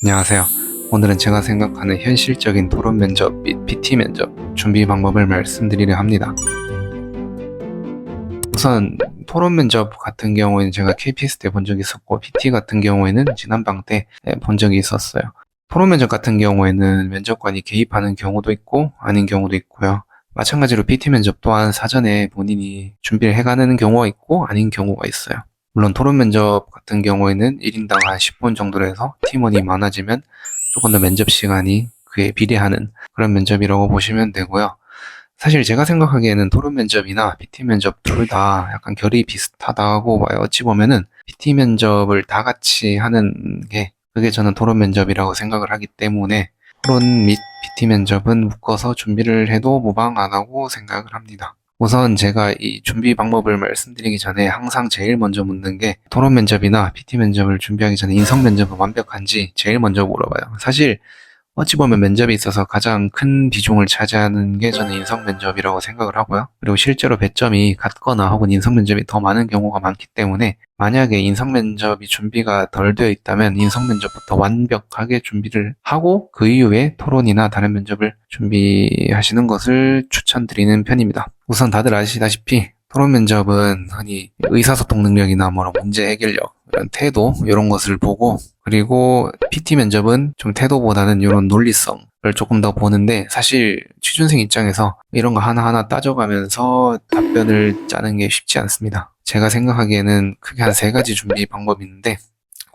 안녕하세요. 오늘은 제가 생각하는 현실적인 토론 면접 및 PT 면접 준비 방법을 말씀드리려 합니다. 우선 토론 면접 같은 경우에는 제가 KPS 때 본 적이 있었고 PT 같은 경우에는 지난방 때 본 적이 있었어요. 토론 면접 같은 경우에는 면접관이 개입하는 경우도 있고 아닌 경우도 있고요. 마찬가지로 PT 면접 또한 사전에 본인이 준비를 해가는 경우가 있고 아닌 경우가 있어요. 물론 토론 면접 같은 경우에는 1인당 한 10분 정도로 해서 팀원이 많아지면 조금 더 면접 시간이 그에 비례하는 그런 면접이라고 보시면 되고요. 사실 제가 생각하기에는 토론 면접이나 PT 면접 둘 다 약간 결이 비슷하다고 봐요. 어찌 보면은 PT 면접을 다 같이 하는 게 그게 저는 토론 면접이라고 생각을 하기 때문에 토론 및 PT 면접은 묶어서 준비를 해도 무방하다고 생각을 합니다. 우선 제가 이 준비 방법을 말씀드리기 전에 항상 제일 먼저 묻는 게 토론 면접이나 PT 면접을 준비하기 전에 인성 면접은 완벽한지 제일 먼저 물어봐요. 사실 어찌 보면 면접에 있어서 가장 큰 비중을 차지하는 게 저는 인성 면접이라고 생각을 하고요. 그리고 실제로 배점이 같거나 혹은 인성 면접이 더 많은 경우가 많기 때문에 만약에 인성 면접이 준비가 덜 되어 있다면 인성 면접부터 완벽하게 준비를 하고 그 이후에 토론이나 다른 면접을 준비하시는 것을 추천드리는 편입니다. 우선 다들 아시다시피 토론 면접은 흔히 의사소통 능력이나 문제 해결력, 이런 태도, 이런 것을 보고, 그리고 PT 면접은 좀 태도보다는 이런 논리성을 조금 더 보는데, 사실 취준생 입장에서 이런 거 하나하나 따져가면서 답변을 짜는 게 쉽지 않습니다. 제가 생각하기에는 크게 한 세 가지 준비 방법이 있는데,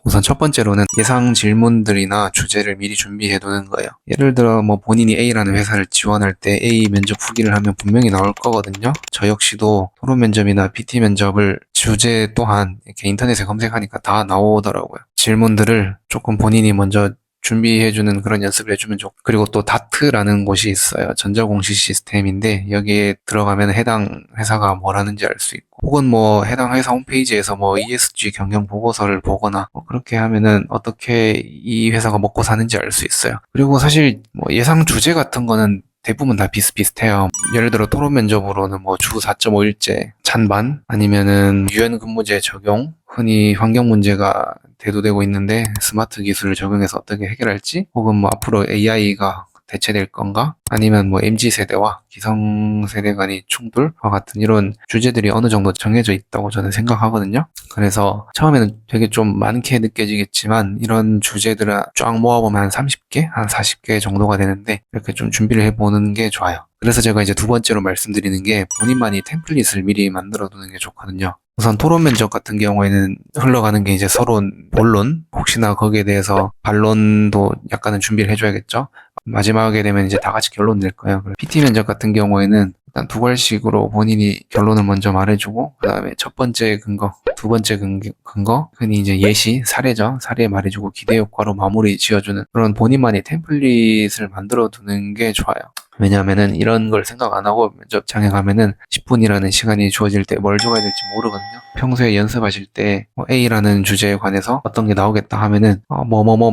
우선 첫 번째로는 예상 질문들이나 주제를 미리 준비해 두는 거예요. 예를 들어 본인이 A라는 회사를 지원할 때 A 면접 후기를 하면 분명히 나올 거거든요. 저 역시도 토론 면접이나 PT 면접을 주제 또한 이렇게 인터넷에 검색하니까 다 나오더라고요. 질문들을 조금 본인이 먼저 준비해주는 그런 연습을 해주면 좋고, 그리고 또 다트라는 곳이 있어요. 전자공시 시스템인데 여기에 들어가면 해당 회사가 뭐라는지 알 수 있고, 혹은 해당 회사 홈페이지에서 ESG 경영 보고서를 보거나 그렇게 하면은 어떻게 이 회사가 먹고 사는지 알 수 있어요. 그리고 사실 예상 주제 같은 거는 대부분 다 비슷비슷해요. 예를 들어 토론 면접으로는 주 4.5일제 찬반, 아니면은 유연 근무제 적용, 흔히 환경 문제가 대두되고 있는데 스마트 기술을 적용해서 어떻게 해결할지, 혹은 앞으로 AI가 대체될 건가? 아니면 MZ세대와 기성세대 간의 충돌과 같은 이런 주제들이 어느 정도 정해져 있다고 저는 생각하거든요. 그래서 처음에는 되게 좀 많게 느껴지겠지만 이런 주제들을 쫙 모아보면 한 30개, 한 40개 정도가 되는데 이렇게 좀 준비를 해보는 게 좋아요. 그래서 제가 이제 두 번째로 말씀드리는 게 본인만이 템플릿을 미리 만들어 두는 게 좋거든요. 우선 토론 면접 같은 경우에는 흘러가는 게 이제 서로 본론, 혹시나 거기에 대해서 반론도 약간은 준비를 해줘야겠죠. 마지막에 되면 이제 다 같이 결론 낼 거예요. PT 면접 같은 경우에는 일단 두 걸식으로 본인이 결론을 먼저 말해주고, 그 다음에 첫 번째 근거, 두 번째 근거, 흔히 이제 예시, 사례죠. 사례 말해주고 기대 효과로 마무리 지어주는 그런 본인만의 템플릿을 만들어 두는 게 좋아요. 왜냐하면은 이런 걸 생각 안 하고 면접장에 가면은 10분이라는 시간이 주어질 때 뭘 적어야 될지 모르거든요. 평소에 연습하실 때 A라는 주제에 관해서 어떤 게 나오겠다 하면은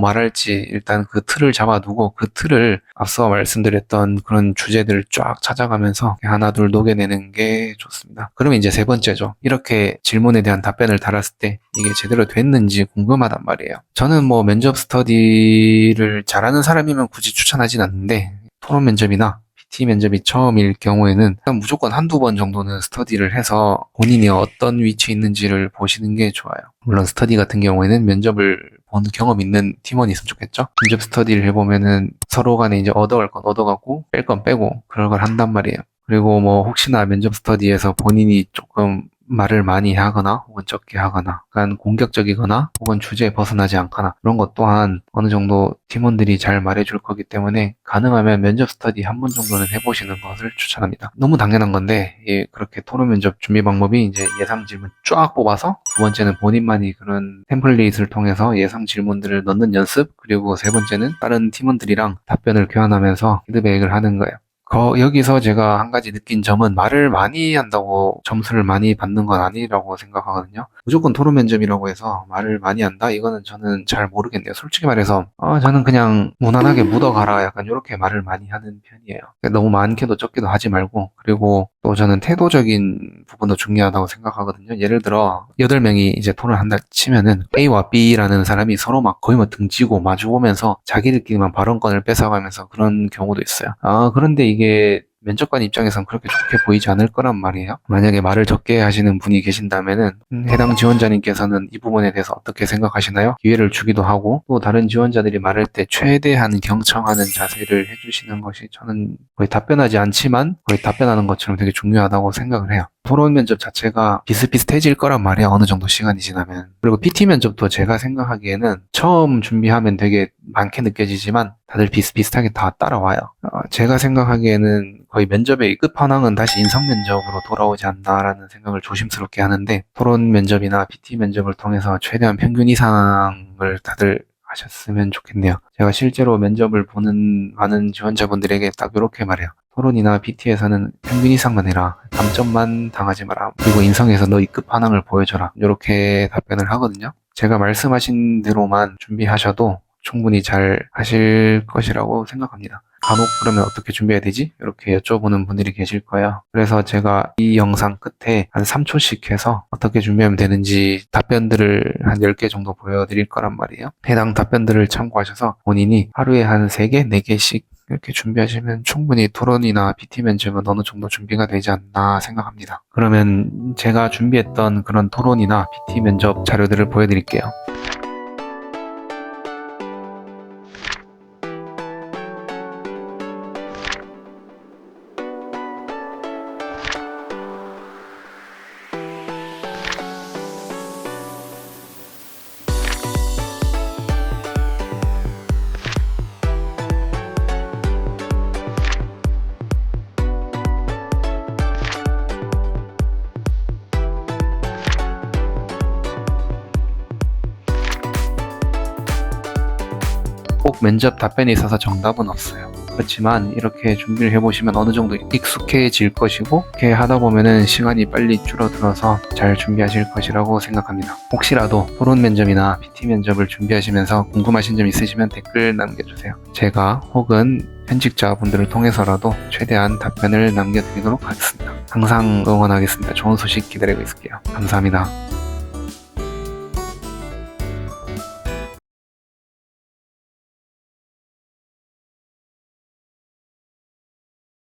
말할지 일단 그 틀을 잡아두고 그 틀을 앞서 말씀드렸던 그런 주제들을 쫙 찾아가면서 하나 둘 녹여내는 게 좋습니다. 그러면 이제 세 번째죠. 이렇게 질문에 대한 답변을 달았을 때 이게 제대로 됐는지 궁금하단 말이에요. 저는 면접 스터디를 잘하는 사람이면 굳이 추천하진 않는데, 토론 면접이나 PT 면접이 처음일 경우에는 무조건 한두 번 정도는 스터디를 해서 본인이 어떤 위치에 있는지를 보시는 게 좋아요. 물론 스터디 같은 경우에는 면접을 본 경험 있는 팀원이 있으면 좋겠죠. 면접 스터디를 해보면은 서로 간에 이제 얻어갈 건 얻어가고 뺄 건 빼고 그런 걸 한단 말이에요. 그리고 혹시나 면접 스터디에서 본인이 조금 말을 많이 하거나 혹은 적게 하거나 약간 공격적이거나 혹은 주제에 벗어나지 않거나 그런 것 또한 어느 정도 팀원들이 잘 말해줄 거기 때문에 가능하면 면접 스터디 한 번 정도는 해보시는 것을 추천합니다. 너무 당연한 건데 그렇게 토론 면접 준비 방법이 이제 예상 질문 쫙 뽑아서, 두 번째는 본인만이 그런 템플릿을 통해서 예상 질문들을 넣는 연습, 그리고 세 번째는 다른 팀원들이랑 답변을 교환하면서 피드백을 하는 거예요. 여기서 제가 한 가지 느낀 점은 말을 많이 한다고 점수를 많이 받는 건 아니라고 생각하거든요. 무조건 토론 면접이라고 해서 말을 많이 한다? 이거는 저는 잘 모르겠네요. 솔직히 말해서 저는 그냥 무난하게 묻어가라 약간 이렇게 말을 많이 하는 편이에요. 너무 많게도 적게도 하지 말고, 그리고 또 저는 태도적인 부분도 중요하다고 생각하거든요. 예를 들어 8명이 이제 토론을 한다 치면은 A와 B라는 사람이 서로 막 거의 뭐 등지고 마주보면서 자기들끼리만 발언권을 뺏어가면서 그런 경우도 있어요. 그런데 이게 면접관 입장에선 그렇게 좋게 보이지 않을 거란 말이에요. 만약에 말을 적게 하시는 분이 계신다면은 해당 지원자님께서는 이 부분에 대해서 어떻게 생각하시나요? 기회를 주기도 하고 또 다른 지원자들이 말할 때 최대한 경청하는 자세를 해주시는 것이 저는 거의 답변하지 않지만 거의 답변하는 것처럼 되게 중요하다고 생각을 해요. 토론 면접 자체가 비슷비슷해질 거란 말이야, 어느 정도 시간이 지나면. 그리고 PT 면접도 제가 생각하기에는 처음 준비하면 되게 많게 느껴지지만 다들 비슷비슷하게 다 따라와요. 제가 생각하기에는 거의 면접의 끝판왕은 다시 인성 면접으로 돌아오지 않나라는 생각을 조심스럽게 하는데, 토론 면접이나 PT 면접을 통해서 최대한 평균 이상을 다들 하셨으면 좋겠네요. 제가 실제로 면접을 보는 많은 지원자분들에게 딱 이렇게 말해요. 토론이나 PT에서는 평균 이상만 해라. 감점만 당하지 마라. 그리고 인성에서 너희 끝판왕을 보여줘라. 이렇게 답변을 하거든요. 제가 말씀하신 대로만 준비하셔도 충분히 잘 하실 것이라고 생각합니다. 간혹 그러면 어떻게 준비해야 되지? 이렇게 여쭤보는 분들이 계실 거예요. 그래서 제가 이 영상 끝에 한 3초씩 해서 어떻게 준비하면 되는지 답변들을 한 10개 정도 보여드릴 거란 말이에요. 해당 답변들을 참고하셔서 본인이 하루에 한 3개, 4개씩 이렇게 준비하시면 충분히 토론이나 PT 면접은 어느 정도 준비가 되지 않나 생각합니다. 그러면 제가 준비했던 그런 토론이나 PT 면접 자료들을 보여드릴게요. 꼭 면접 답변에 있어서 정답은 없어요. 그렇지만 이렇게 준비를 해보시면 어느 정도 익숙해질 것이고, 이렇게 하다 보면은 시간이 빨리 줄어들어서 잘 준비하실 것이라고 생각합니다. 혹시라도 토론 면접이나 PT 면접을 준비하시면서 궁금하신 점 있으시면 댓글 남겨주세요. 제가 혹은 현직자분들을 통해서라도 최대한 답변을 남겨드리도록 하겠습니다. 항상 응원하겠습니다. 좋은 소식 기다리고 있을게요. 감사합니다.